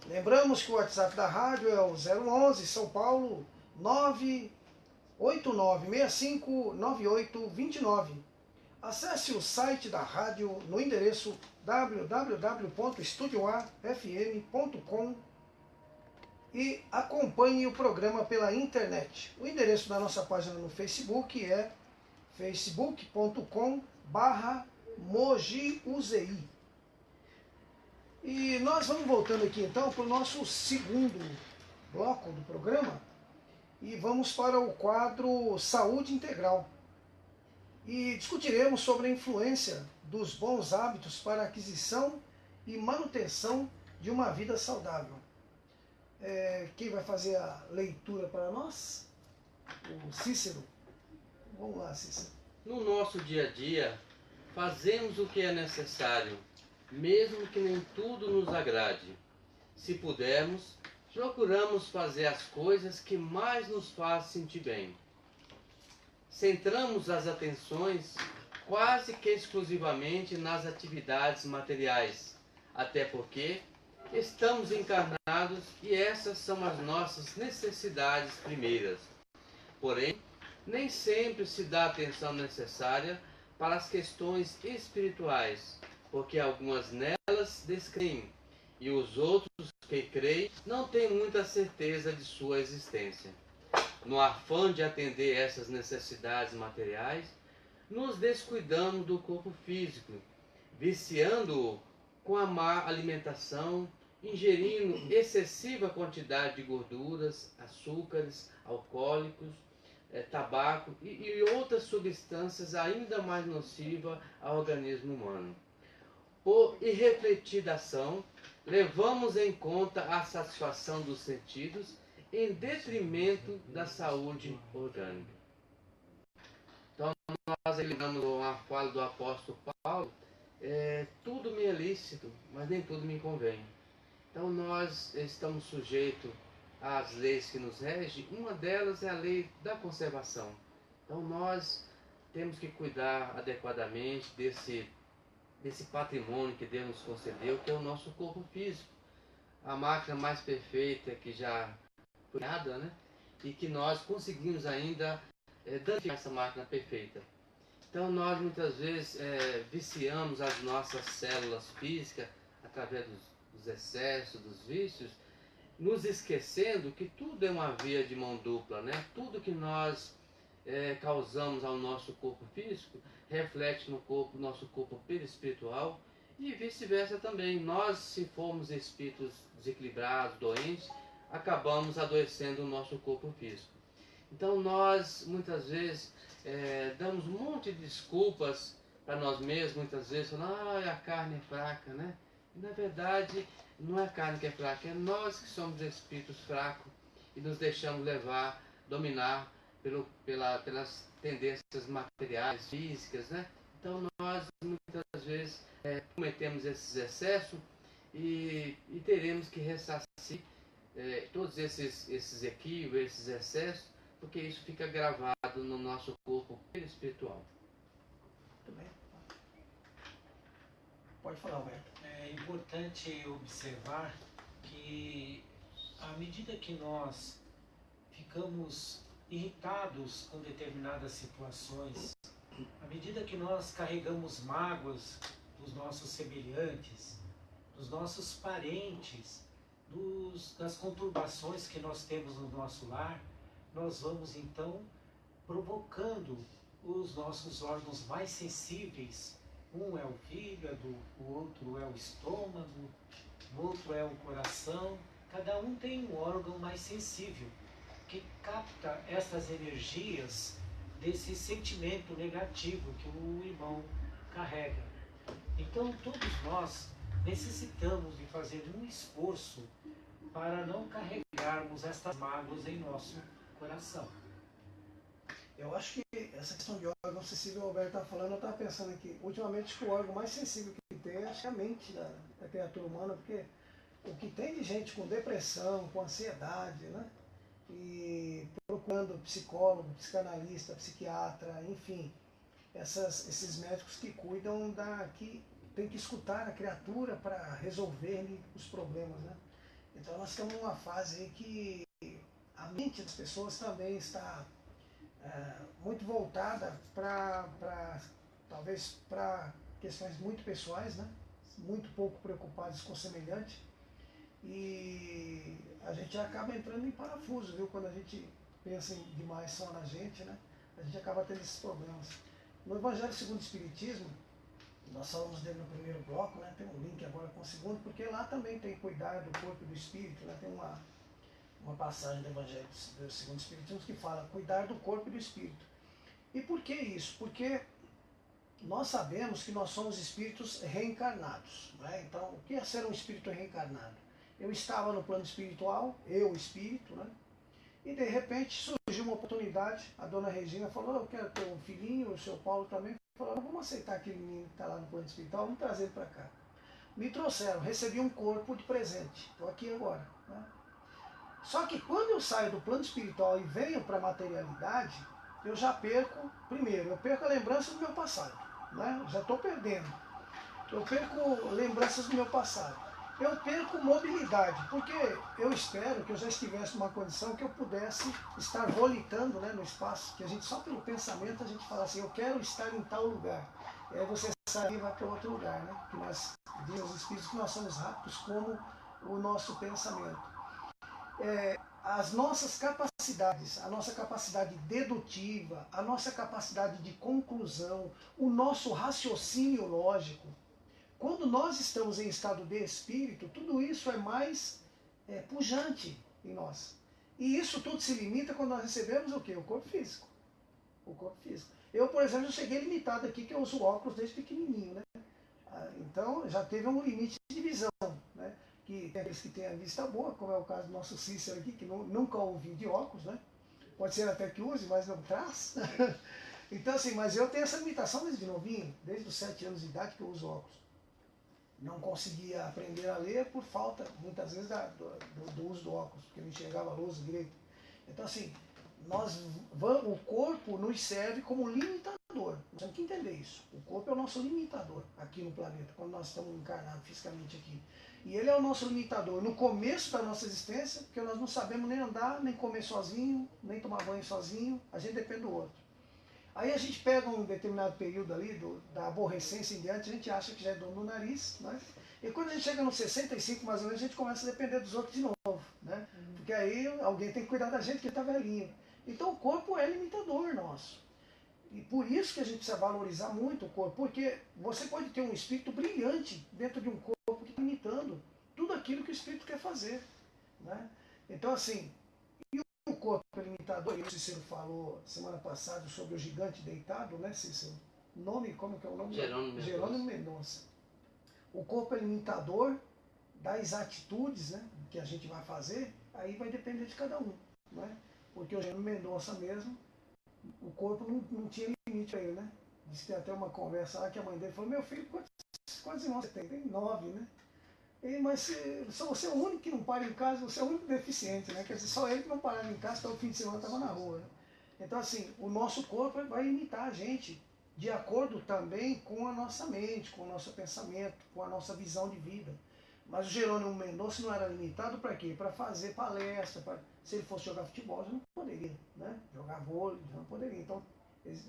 Lembramos que o WhatsApp da rádio é o 011 São Paulo 989659829. Acesse o site da rádio no endereço www.estudioafm.com e acompanhe o programa pela internet. O endereço da nossa página no Facebook é facebook.com/mogiuzi. E nós vamos voltando aqui então para o nosso segundo bloco do programa e vamos para o quadro Saúde Integral. E discutiremos sobre a influência dos bons hábitos para a aquisição e manutenção de uma vida saudável. Quem vai fazer a leitura para nós? O Cícero. Vamos lá, Cícero. No nosso dia a dia, fazemos o que é necessário, mesmo que nem tudo nos agrade. Se pudermos, procuramos fazer as coisas que mais nos fazem sentir bem. Centramos as atenções quase que exclusivamente nas atividades materiais, até porque estamos encarnados e essas são as nossas necessidades primeiras. Porém, nem sempre se dá a atenção necessária para as questões espirituais, porque algumas nelas descreem e os outros que creem não têm muita certeza de sua existência. No afã de atender essas necessidades materiais, nos descuidamos do corpo físico, viciando-o com a má alimentação, ingerindo excessiva quantidade de gorduras, açúcares, alcoólicos, tabaco e outras substâncias ainda mais nocivas ao organismo humano. Por irrefletida ação, levamos em conta a satisfação dos sentidos em detrimento da saúde orgânica. Então, nós lembramos uma fala do apóstolo Paulo, tudo me é lícito, mas nem tudo me convém. Então, nós estamos sujeitos às leis que nos regem, uma delas é a lei da conservação. Então, nós temos que cuidar adequadamente desse patrimônio que Deus nos concedeu, que é o nosso corpo físico. A máquina mais perfeita que já foi criada, né? E que nós conseguimos ainda danificar essa máquina perfeita. Então nós muitas vezes viciamos as nossas células físicas através dos excessos, dos vícios, nos esquecendo que tudo é uma via de mão dupla, né? Tudo que nós causamos ao nosso corpo físico reflete no nosso corpo perispiritual e vice-versa também. Nós, se formos espíritos desequilibrados, doentes, acabamos adoecendo o nosso corpo físico. Então nós muitas vezes damos um monte de desculpas para nós mesmos, muitas vezes falando, a carne é fraca, né? E, na verdade, não é a carne que é fraca, é nós que somos espíritos fracos e nos deixamos levar, dominar pelas tendências materiais, físicas, né? Então nós muitas vezes cometemos esses excessos e teremos que ressarcir todos esses equívocos, esses excessos, porque isso fica gravado no nosso corpo espiritual. Muito bem. Pode falar, Alberto. É importante observar que à medida que nós ficamos irritados com determinadas situações, à medida que nós carregamos mágoas dos nossos semelhantes, dos nossos parentes, das conturbações que nós temos no nosso lar, nós vamos então provocando os nossos órgãos mais sensíveis. Um é o fígado, o outro é o estômago, o outro é o coração. Cada um tem um órgão mais sensível que capta essas energias desse sentimento negativo que o irmão carrega. Então todos nós necessitamos de fazer um esforço para não carregarmos estas mágoas em nosso coração. Eu acho que essa questão de órgão sensível, o Alberto está falando, eu estava pensando aqui, ultimamente que o órgão mais sensível que tem, acho que é a mente da criatura humana, porque o que tem de gente com depressão, com ansiedade, né? E procurando psicólogo, psicanalista, psiquiatra, enfim, esses médicos que cuidam que tem que escutar a criatura para resolver os problemas, né? Então nós estamos numa fase aí que a mente das pessoas também está muito voltada talvez para questões muito pessoais, né? Muito pouco preocupadas com o semelhante. E a gente acaba entrando em parafuso, viu? Quando a gente pensa demais só na gente, né? A gente acaba tendo esses problemas. No Evangelho segundo o Espiritismo, nós falamos dele no primeiro bloco, né? Tem um link agora com o segundo, porque lá também tem cuidar do corpo e do espírito, né? Tem uma passagem do Evangelho segundo o Espiritismo que fala cuidar do corpo e do espírito. E por que isso? Porque nós sabemos que nós somos espíritos reencarnados, né? Então, o que é ser um espírito reencarnado? Eu estava no plano espiritual, eu espírito, né? E de repente surgiu uma oportunidade, a dona Regina falou, eu quero ter um filhinho, o seu Paulo também, falou, vamos aceitar aquele menino que está lá no plano espiritual, vamos trazer ele para cá. Me trouxeram, recebi um corpo de presente, estou aqui agora, né? Só que quando eu saio do plano espiritual e venho para a materialidade, eu já perco, primeiro, eu perco a lembrança do meu passado, né? Já estou perdendo. Eu perco lembranças do meu passado. Eu perco mobilidade, porque eu espero que eu já estivesse numa condição que eu pudesse estar volitando, né, no espaço, que a gente só pelo pensamento a gente fala assim, eu quero estar em tal lugar. E aí você sai e vai para outro lugar, né? Que nós, dizem os espíritos, que nós somos rápidos como o nosso pensamento. As nossas capacidades, a nossa capacidade dedutiva, a nossa capacidade de conclusão, o nosso raciocínio lógico, quando nós estamos em estado de espírito, tudo isso é mais pujante em nós. E isso tudo se limita quando nós recebemos o quê? O corpo físico. O corpo físico. Eu, por exemplo, cheguei limitado aqui, que eu uso óculos desde pequenininho, né? Então, já teve um limite de visão, né? Que tem aqueles que têm a vista boa, como é o caso do nosso Cícero aqui, que nunca ouviu de óculos, né? Pode ser até que use, mas não traz. Então, assim, mas eu tenho essa limitação desde novinho, desde os 7 anos de idade que eu uso óculos. Não conseguia aprender a ler por falta, muitas vezes, do uso do óculos, porque não enxergava a luz direito. Então, assim, o corpo nos serve como limitador. Nós temos que entender isso. O corpo é o nosso limitador aqui no planeta, quando nós estamos encarnados fisicamente aqui. E ele é o nosso limitador no começo da nossa existência, porque nós não sabemos nem andar, nem comer sozinho, nem tomar banho sozinho, a gente depende do outro. Aí a gente pega um determinado período ali, da aborrecência em diante, a gente acha que já é dono do nariz, né? E quando a gente chega nos 65 mais ou menos, a gente começa a depender dos outros de novo, né? Porque aí alguém tem que cuidar da gente que está velhinho. Então o corpo é limitador nosso. E por isso que a gente precisa valorizar muito o corpo, porque você pode ter um espírito brilhante dentro de um corpo que está limitando tudo aquilo que o espírito quer fazer, né? Então assim, o corpo é limitador, o Cícero falou semana passada sobre o gigante deitado, né, Cícero? Nome, como que é o nome? Jerônimo Mendonça. O corpo é limitador das atitudes, né, que a gente vai fazer, aí vai depender de cada um, né? Porque o Jerônimo Mendonça mesmo, o corpo não tinha limite para ele, né? Diz que tem até uma conversa lá que a mãe dele falou, meu filho, quantos irmãos você tem? Tem 9, né? Mas só você é o único que não para em casa, você é o único deficiente, né? Quer dizer, só ele que não parava em casa, todo fim de semana estava na rua, né? Então, assim, o nosso corpo vai imitar a gente, de acordo também com a nossa mente, com o nosso pensamento, com a nossa visão de vida. Mas o Jerônimo Mendonça não era limitado para quê? Para fazer palestra, se ele fosse jogar futebol, já não poderia, né? Jogar vôlei, já não poderia. Então,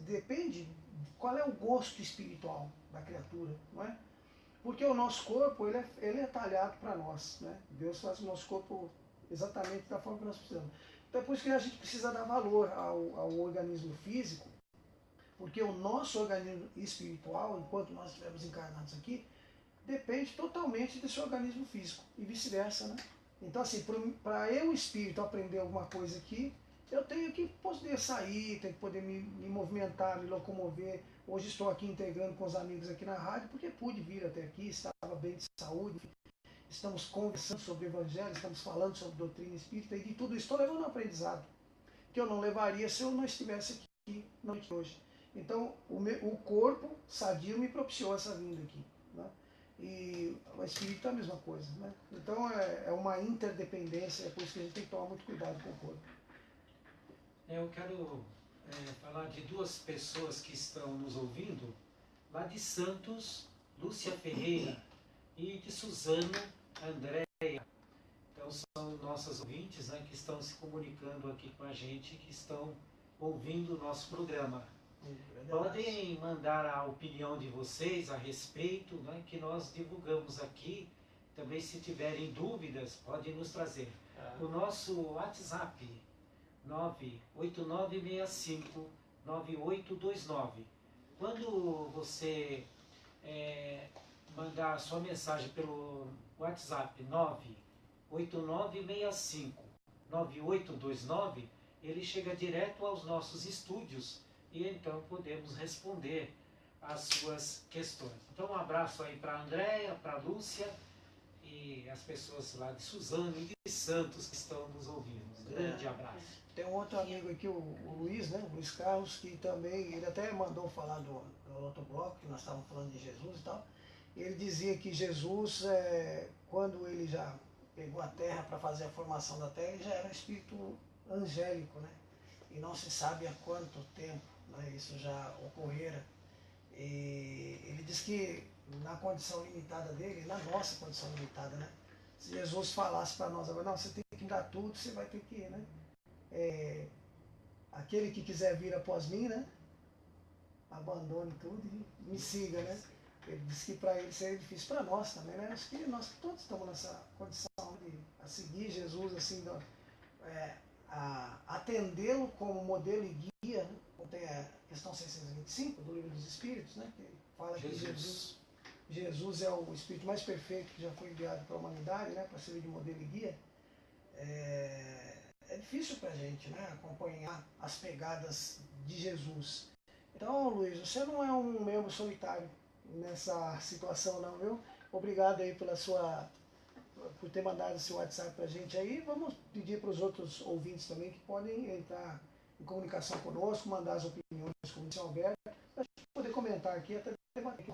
depende de qual é o gosto espiritual da criatura, não é? Porque o nosso corpo, ele é talhado para nós, né? Deus faz o nosso corpo exatamente da forma que nós precisamos. Então é por isso que a gente precisa dar valor ao organismo físico, porque o nosso organismo espiritual, enquanto nós estivermos encarnados aqui, depende totalmente desse organismo físico e vice-versa, né? Então assim, para eu, espírito, aprender alguma coisa aqui, eu tenho que poder sair, tenho que poder me movimentar, me locomover. Hoje estou aqui integrando com os amigos aqui na rádio, porque pude vir até aqui, estava bem de saúde, estamos conversando sobre o Evangelho, estamos falando sobre doutrina espírita, e de tudo isso estou levando um aprendizado, que eu não levaria se eu não estivesse aqui hoje. Então, o corpo sadio me propiciou essa vinda aqui, né? E o espírito é a mesma coisa, né? Então, é uma interdependência, é por isso que a gente tem que tomar muito cuidado com o corpo. Eu quero falar de duas pessoas que estão nos ouvindo, lá de Santos, Lúcia Ferreira, e de Suzano Andréia. Então, Então são nossos ouvintes, né, que estão se comunicando aqui com a gente, que estão ouvindo o nosso programa. Podem mandar a opinião de vocês a respeito, né, que nós divulgamos aqui. Também, se tiverem dúvidas, podem nos trazer. O nosso WhatsApp, 989659829. Quando você mandar a sua mensagem pelo WhatsApp 989659829, ele chega direto aos nossos estúdios e então podemos responder as suas questões. Então um abraço aí para a Andréia, para a Lúcia e as pessoas lá de Suzano e de Santos que estão nos ouvindo. Um grande abraço. Tem um outro amigo aqui, o Luiz, né? O Luiz Carlos, que também, ele até mandou falar do outro bloco, que nós estávamos falando de Jesus e tal. E ele dizia que Jesus, quando ele já pegou a terra para fazer a formação da terra, ele já era um espírito angélico, né? E não se sabe há quanto tempo, né, isso já ocorrera. E ele diz que na condição limitada dele, na nossa condição limitada, né? Se Jesus falasse para nós agora, não, você tem que dar tudo, você vai ter que ir, né? Aquele que quiser vir após mim, né? Abandone tudo e me siga, né? Ele disse que para ele seria difícil, para nós também, né? Acho que nós todos estamos nessa condição de seguir Jesus, assim, a atendê-lo como modelo e guia, né? Tem a questão 625 do Livro dos Espíritos, né? Que fala que Jesus é o Espírito mais perfeito que já foi enviado para a humanidade, né? Para servir de modelo e guia. É difícil para a gente, né? Acompanhar as pegadas de Jesus. Então, Luiz, você não é um membro solitário nessa situação não, viu? Obrigado aí por ter mandado esse WhatsApp pra gente aí. Vamos pedir para os outros ouvintes também que podem entrar em comunicação conosco, mandar as opiniões como disse o Alberto, para a gente poder comentar aqui, até debater.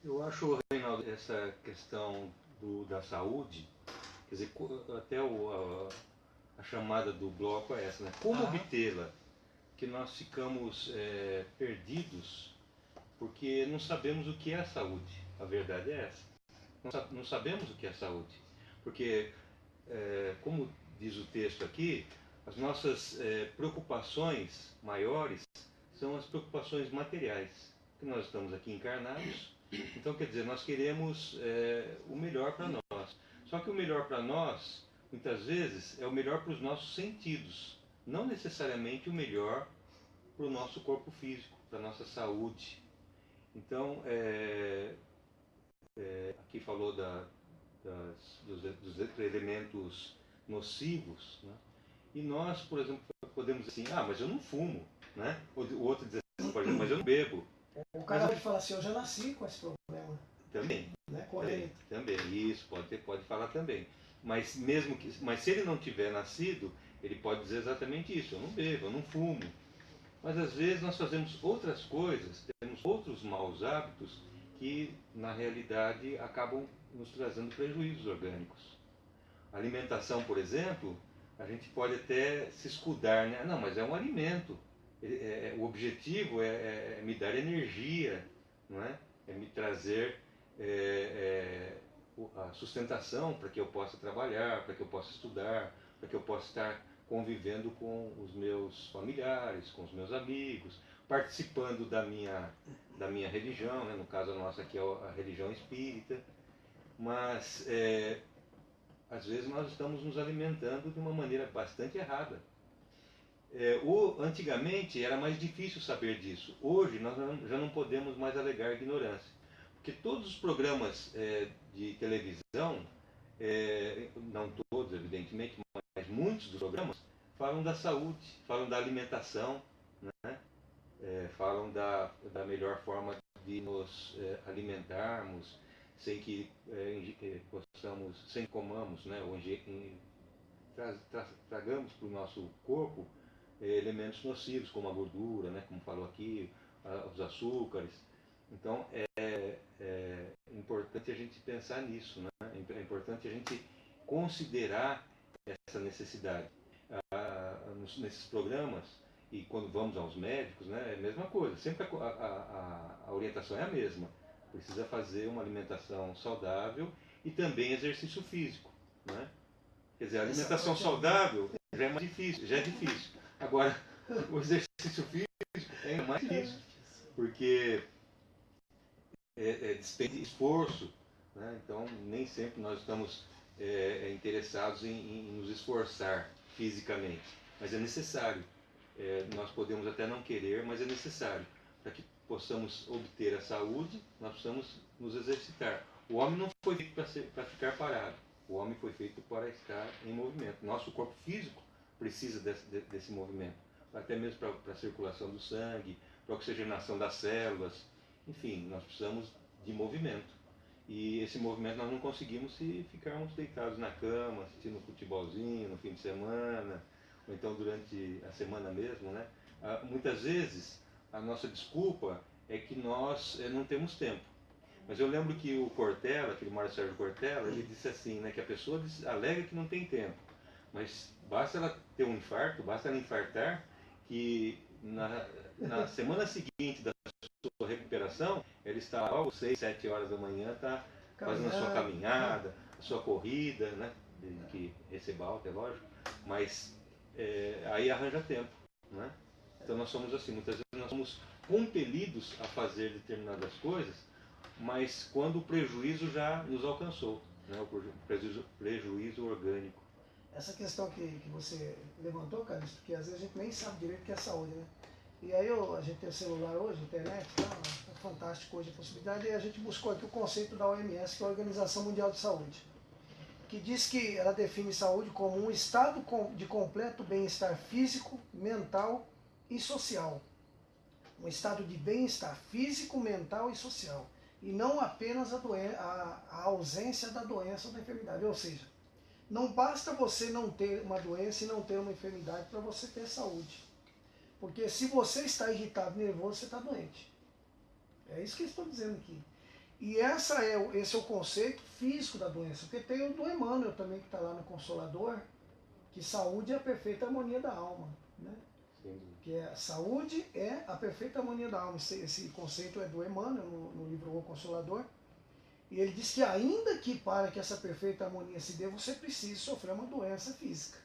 Eu acho, Reinaldo, essa questão da saúde, quer dizer, até a chamada do bloco é essa, né? Como obtê-la? Que nós ficamos perdidos porque não sabemos o que é a saúde. A verdade é essa. Não sabemos o que é saúde. Porque, como diz o texto aqui, as nossas preocupações maiores são as preocupações materiais. Que nós estamos aqui encarnados, então quer dizer, nós queremos o melhor para nós. Só que o melhor para nós, muitas vezes, é o melhor para os nossos sentidos. Não necessariamente o melhor para o nosso corpo físico, para a nossa saúde. Então, aqui falou dos elementos nocivos, né? E nós, por exemplo, podemos dizer assim, mas eu não fumo, né? O outro diz assim, por exemplo, mas eu não bebo. O cara pode falar assim, eu já nasci com esse problema. Também. Né? Também, isso, pode falar também. Mas se ele não tiver nascido, ele pode dizer exatamente isso, eu não bebo, eu não fumo. Mas às vezes nós fazemos outras coisas, temos outros maus hábitos que na realidade acabam nos trazendo prejuízos orgânicos. A alimentação, por exemplo, a gente pode até se escudar, né? Não, mas é um alimento. O objetivo é me dar energia, não é? É me trazer a sustentação para que eu possa trabalhar, para que eu possa estudar, para que eu possa estar convivendo com os meus familiares, com os meus amigos, participando da minha religião, né? No caso a nossa aqui é a religião espírita, mas às vezes nós estamos nos alimentando de uma maneira bastante errada. Antigamente era mais difícil saber disso, hoje nós já não podemos mais alegar ignorância, porque todos os programas de televisão, não todos evidentemente, mas muitos dos programas falam da saúde, falam da alimentação, né? Falam da melhor forma de nos alimentarmos, sem que sem que comamos, né? Ou tragamos para o nosso corpo elementos nocivos, como a gordura, né? Como falou aqui, os açúcares. Então é importante a gente pensar nisso, né? É importante a gente considerar essa necessidade. Nesses programas, e quando vamos aos médicos, né, é a mesma coisa, sempre a orientação é a mesma. precisa fazer uma alimentação saudável e também exercício físico, né? Quer dizer, a alimentação saudável já é mais difícil, já é difícil. Agora, o exercício físico é ainda mais difícil, porque despende esforço, né? Então nem sempre nós estamos interessados em nos esforçar fisicamente, mas é necessário. Nós podemos até não querer, mas é necessário. Para que possamos obter a saúde, nós precisamos nos exercitar. O homem não foi feito para ficar parado, o homem foi feito para estar em movimento. Nosso corpo físico precisa desse movimento, até mesmo para a circulação do sangue, para a oxigenação das células. Enfim, nós precisamos de movimento. E esse movimento nós não conseguimos se ficarmos deitados na cama, assistindo um futebolzinho no fim de semana, ou então durante a semana mesmo, né? Muitas vezes a nossa desculpa é que nós não temos tempo. Mas eu lembro que o Cortella, aquele Mário Sérgio Cortella, ele disse assim, né, que a pessoa alega que não tem tempo, mas basta ela ter um infarto, basta ela infartar, que na semana seguinte da sua recuperação, ela está logo 6, 7 horas da manhã, está fazendo a sua caminhada, a sua corrida, né? Desde que receba alta, é lógico, mas aí arranja tempo, né? Então nós somos assim, muitas vezes nós somos compelidos a fazer determinadas coisas, mas quando o prejuízo já nos alcançou, né? O prejuízo orgânico. Essa questão que você levantou, Carlos, porque às vezes a gente nem sabe direito o que é saúde, né? E aí a gente tem o celular hoje, internet, é fantástico hoje a possibilidade, e a gente buscou aqui o conceito da OMS, que é a Organização Mundial de Saúde, que diz que ela define saúde como um estado de completo bem-estar físico, mental e social. Um estado de bem-estar físico, mental e social. E não apenas a ausência da doença ou da enfermidade. Ou seja, não basta você não ter uma doença e não ter uma enfermidade para você ter saúde. Porque se você está irritado, nervoso, você está doente. É isso que eles estão dizendo aqui. E esse é o conceito físico da doença. Porque tem o do Emmanuel também, que está lá no Consolador, que saúde é a perfeita harmonia da alma. Né? Que a saúde é a perfeita harmonia da alma. Esse conceito é do Emmanuel, no livro O Consolador. E ele diz que ainda que para que essa perfeita harmonia se dê, você precisa sofrer uma doença física.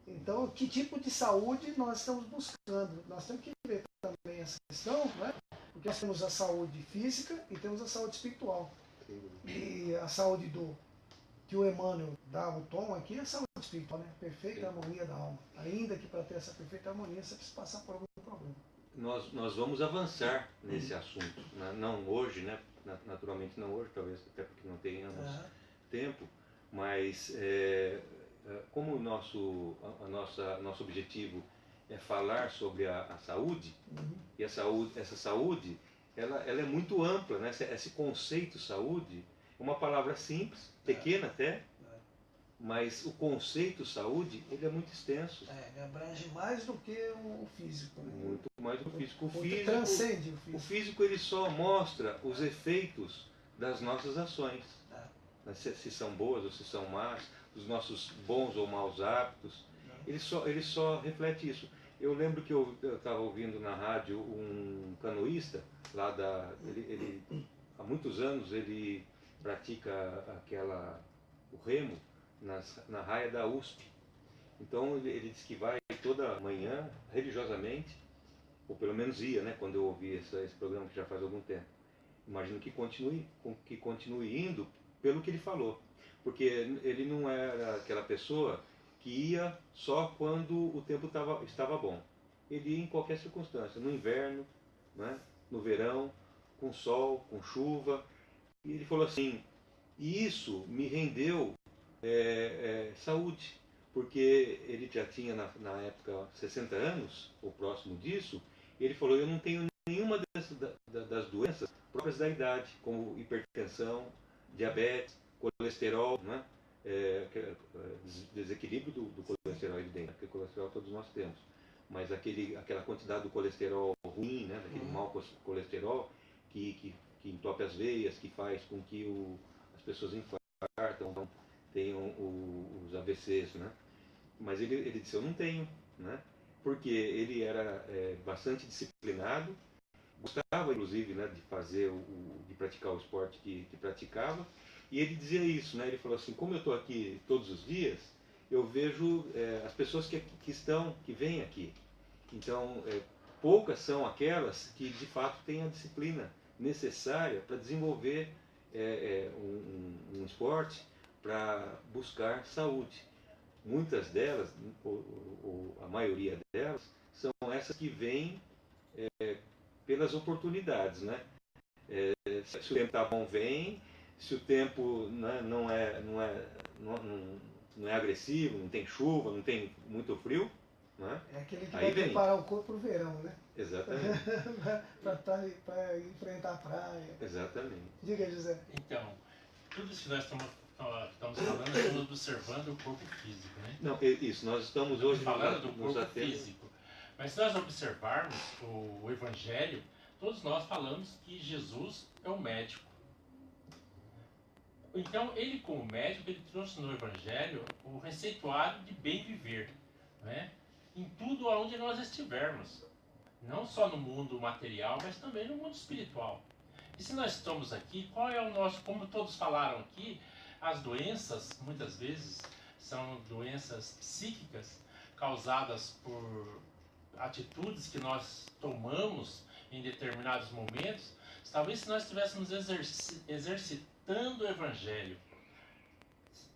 Então, que tipo de saúde nós estamos buscando? Nós temos que ver também essa questão, né? Porque nós temos a saúde física e temos a saúde espiritual. E a saúde que o Emmanuel dá o tom aqui é a saúde espiritual, né? Perfeita harmonia da alma. Ainda que para ter essa perfeita harmonia você precisa passar por algum problema. Nós vamos avançar nesse assunto, né? Não hoje, né? Naturalmente não hoje, talvez até porque não tenhamos tempo, mas como o nosso objetivo é falar sobre a saúde, e essa saúde ela é muito ampla, né? Esse conceito saúde é uma palavra simples, pequena até, mas o conceito saúde ele é muito extenso. Ele abrange mais do que o físico. Né? Muito mais do que o físico. Transcende o físico. O físico ele só mostra os efeitos das nossas ações. Se são boas ou se são más, dos nossos bons ou maus hábitos. Ele só reflete isso. Eu lembro que eu estava ouvindo na rádio um canoísta, ele há muitos anos ele pratica o remo na raia da USP. Então ele diz que vai toda manhã, religiosamente, ou pelo menos ia, né, quando eu ouvi esse programa que já faz algum tempo. Imagino que continue indo pelo que ele falou. Porque ele não era aquela pessoa que ia só quando o tempo estava bom. Ele ia em qualquer circunstância, no inverno, né, no verão, com sol, com chuva. E ele falou assim, e isso me rendeu saúde, porque ele já tinha na época 60 anos, ou próximo disso, e ele falou, eu não tenho nenhuma das doenças próprias da idade, como hipertensão, diabetes, colesterol, né? Desequilíbrio do colesterol evidente, porque colesterol todos nós temos, mas aquela quantidade do colesterol ruim, né? Daquele mau colesterol que entope as veias, que faz com que as pessoas infartam, tenham os AVCs, né? Mas ele disse, eu não tenho, né? Porque ele era bastante disciplinado, gostava, inclusive, né, de fazer de praticar o esporte que praticava, e ele dizia isso, né? Ele falou assim: como eu estou aqui todos os dias, eu vejo as pessoas que vêm aqui. Então, poucas são aquelas que de fato têm a disciplina necessária para desenvolver um esporte, para buscar saúde. Muitas delas, ou a maioria delas, são essas que vêm pelas oportunidades, né? Se o tempo está bom, vem. Se o tempo, né, não é agressivo, não tem chuva, não tem muito frio, né? É aquele que aí vai vem. preparar o corpo para o verão, né? Exatamente. Para enfrentar a praia. Exatamente. Diga, José. Então, tudo isso que nós estamos falando, nós estamos observando o corpo físico, né? Não, isso, nós estamos hoje falando do corpo físico. Mas se nós observarmos o Evangelho, todos nós falamos que Jesus é o médico. Então, ele como médico, ele trouxe no Evangelho o receituário de bem viver, né? Em tudo aonde nós estivermos. Não só no mundo material, mas também no mundo espiritual. E se nós estamos aqui, qual é o nosso, como todos falaram aqui, as doenças, muitas vezes, são doenças psíquicas causadas por atitudes que nós tomamos em determinados momentos. Talvez se nós estivéssemos exercitando o Evangelho,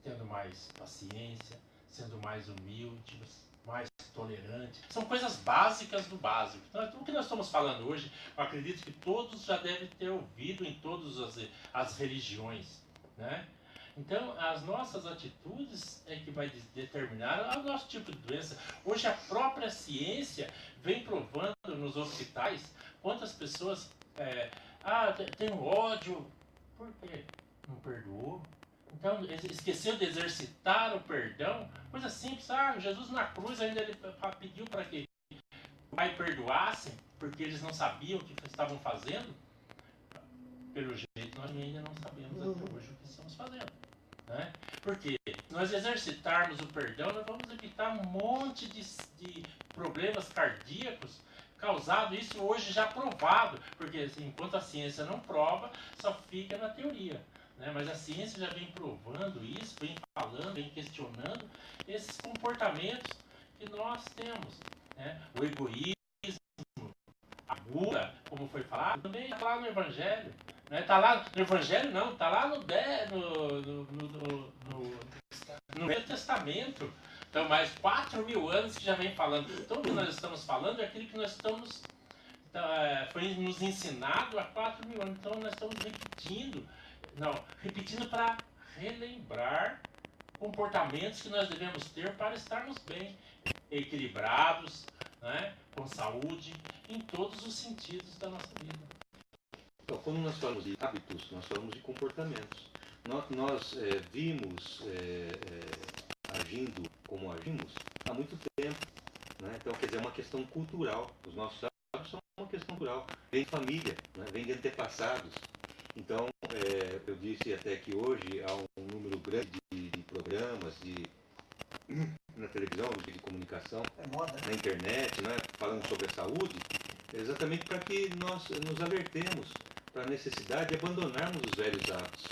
tendo mais paciência, sendo mais humilde, mais tolerante. São coisas básicas do básico. Então, tudo que nós estamos falando hoje, eu acredito que todos já devem ter ouvido em todas as religiões, né? Então, as nossas atitudes é que vai determinar o nosso tipo de doença. Hoje, a própria ciência vem provando nos hospitais quantas pessoas tem ódio. Por quê? Não perdoou? Então, esqueceu de exercitar o perdão. Coisa simples. Jesus na cruz ainda ele pediu para que o Pai perdoasse, porque eles não sabiam o que estavam fazendo. Pelo jeito, nós ainda não sabemos até hoje o que estamos fazendo, né? Porque nós exercitarmos o perdão, nós vamos evitar um monte de problemas cardíacos causados, isso hoje já provado, porque assim, enquanto a ciência não prova, só fica na teoria, né? Mas a ciência já vem provando isso, vem falando, vem questionando esses comportamentos que nós temos, né? O egoísmo, a gula, como foi falado, também está lá no Evangelho. Não está lá no Evangelho, não, está lá no Velho Testamento. Então, mais 4.000 anos que já vem falando. Então, o que nós estamos falando é aquilo que nós estamos. Foi nos ensinado há 4.000 anos. Então, nós estamos repetindo para relembrar comportamentos que nós devemos ter para estarmos bem, equilibrados, né, com saúde, em todos os sentidos da nossa vida. Então, quando nós falamos de hábitos, nós falamos de comportamentos. Nós vimos agindo como agimos há muito tempo, né? Então, quer dizer, é uma questão cultural. Os nossos hábitos são uma questão cultural. Vem de família, né? Vem de antepassados. Então, eu disse até que hoje há um número grande de programas na televisão, de comunicação, na internet, né? Falando sobre a saúde, exatamente para que nós nos alertemos para a necessidade de abandonarmos os velhos hábitos,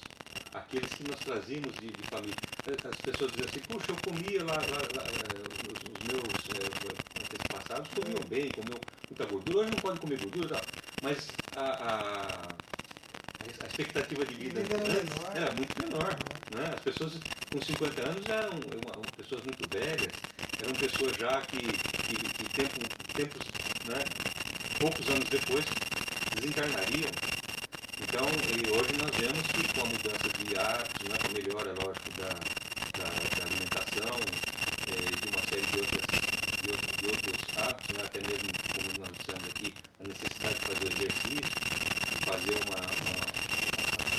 aqueles que nós trazíamos de família. As pessoas dizem assim: puxa, eu comia lá os meus antepassados comiam bem, comiam muita gordura, hoje não pode comer gordura, mas a expectativa de vida era muito menor, né? As pessoas com 50 anos já eram pessoas muito velhas, eram pessoas já que tempos, né, poucos anos depois desencarnariam. Então, hoje nós vemos que com a mudança de hábitos, né, com a melhora, lógico, da alimentação, de uma série de outros hábitos, né, até mesmo, como nós dissemos aqui, a necessidade de fazer exercício, de fazer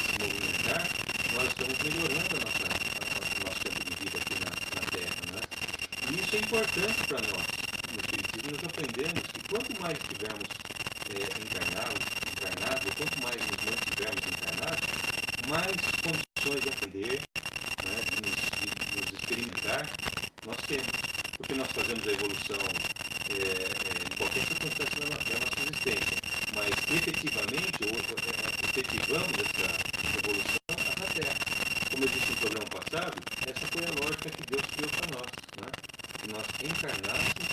se movimentar, nós estamos melhorando o nosso tempo de vida aqui na Terra, né? E isso é importante para nós. No Espiritismo nós aprendemos que quanto mais estivermos encarnados, quanto mais nos mantivermos encarnados, mais condições de aprender, né, de nos experimentar, nós temos. Porque nós fazemos a evolução em qualquer circunstância da nossa existência, mas mas efetivamente, efetivamos essa evolução na Terra. Como eu disse no programa passado, essa foi a lógica que Deus criou para nós, né? Que nós encarnássemos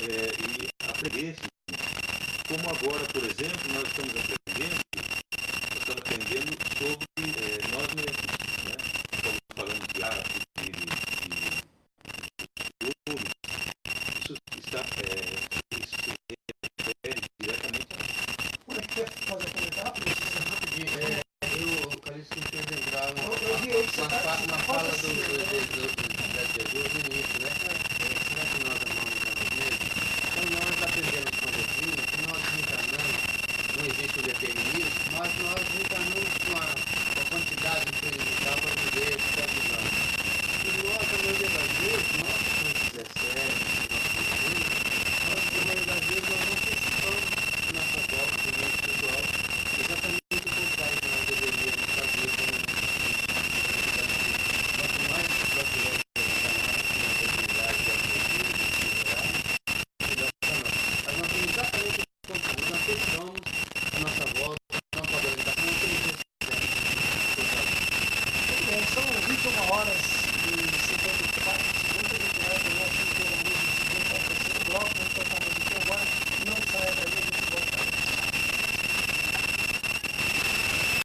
e aprendêssemos. Como agora, por exemplo, nós estamos aprendendo sobre nós mesmos, né? Estamos falando de arte, de filme, isso se refere diretamente a nós. Como é que quer fazer comentário? Rapidinho, o Calixto me fez lembrar Eu vi aí que você uma tá fala assim, do